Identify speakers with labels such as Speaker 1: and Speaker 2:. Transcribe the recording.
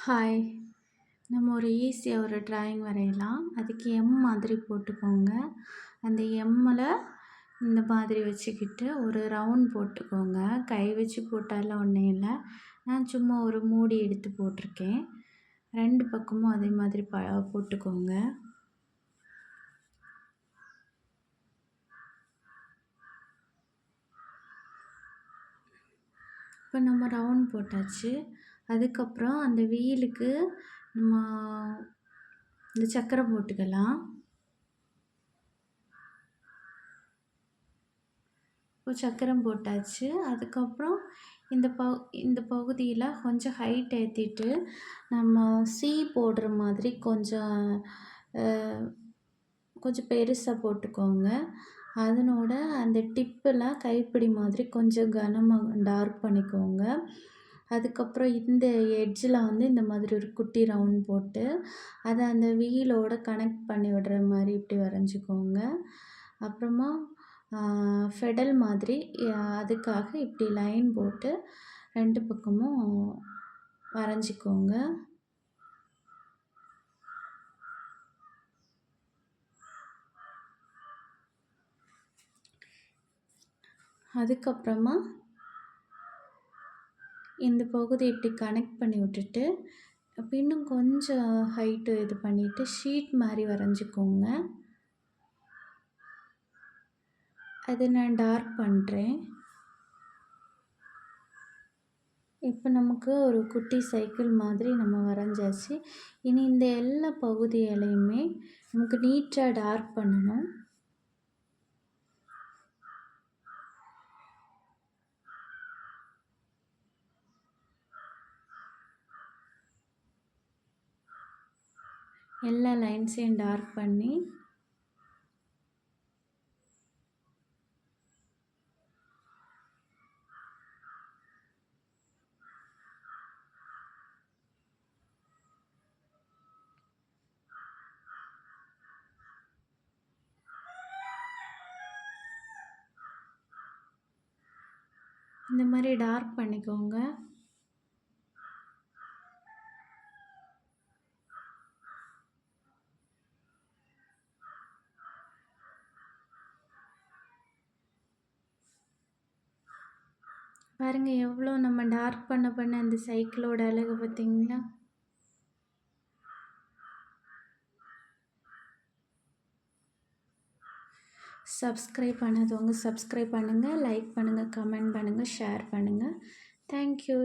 Speaker 1: Hi! நம்ம ஒரு ஈஸியா ஒரு ட்ராயிங் வரையலாம். அதுக்கு எம் மாதிரி போட்டுக்கோங்க. அந்த எம்மில இந்த மாதிரி வச்சுக்கிட்டு ஒரு ரவுண்ட் போட்டுக்கோங்க. கை வச்சு போட்டாலாம் ஒன்றும் இல்ல. நான் சும்மா ஒரு மூடி எடுத்து போட்டிருக்கேன். 2 பக்கமும் அதே மாதிரி போட்டுக்கோங்க. இப்போ நம்ம ரவுண்ட் போட்டாச்சு. அதுக்கப்புறம் அந்த வீலுக்கு நம்ம இந்த சக்கரம் போட்டுக்கலாம். இப்போ சக்கரம் போட்டாச்சு. அதுக்கப்புறம் இந்த பகுதியில கொஞ்சம் ஹைட் ஏத்திட்டு, நம்ம சி போடுற மாதிரி கொஞ்சம் பெருசா போட்டுக்கோங்க. அதனோட அந்த டிப்பில கைப்பிடி மாதிரி கொஞ்சம் கனமா டார்க் பண்ணிக்கோங்க. அதுக்கப்புறம் இந்த எட்ஜில இந்த மாதிரி ஒரு குட்டி ரவுண்ட் போட்டு, அத அந்த வீலோட கனெக்ட் பண்ணி விடுற மாரி இப்படி வரைஞ்சிக்கோங்க. அப்புறமா ஃபெடல் மாதிரி அதுக்காக இப்படி லைன் போட்டு 2 பக்கமும் வரைஞ்சிக்கோங்க. அதுக்கப்புறமா இந்த பகுதிய இப்படி கனெக்ட் பண்ணி விட்டுட்டு, அப்ப இன்னும் கொஞ்சம் ஹைட்டு இது பண்ணிட்டு ஷீட் மாரி வரைஞ்சிக்கோங்க. அத நான் டார்க் பண்றேன். இப்போ நமக்கு ஒரு குட்டி சைக்கிள் மாதிரி நம்ம வரைஞ்சாச்சு. இனி இந்த எல்லா பகுதிகளையுமே நமக்கு நீட்டா டார்க் பண்ணணும். எல்லா லைன்ஸையும் டார்க் பண்ணி இந்த மாதிரி டார்க் பண்ணிக்கோங்க. பாருங்க எவ்வளோ நம்ம டார்க் பண்ண அந்த சைக்கிளோட அழகு பார்த்தீங்களா? சப்ஸ்கிரைப் பண்ணாதவங்க சப்ஸ்கிரைப் பண்ணுங்க, லைக் பண்ணுங்க, கமெண்ட் பண்ணுங்க, ஷேர் பண்ணுங்க. Thank you.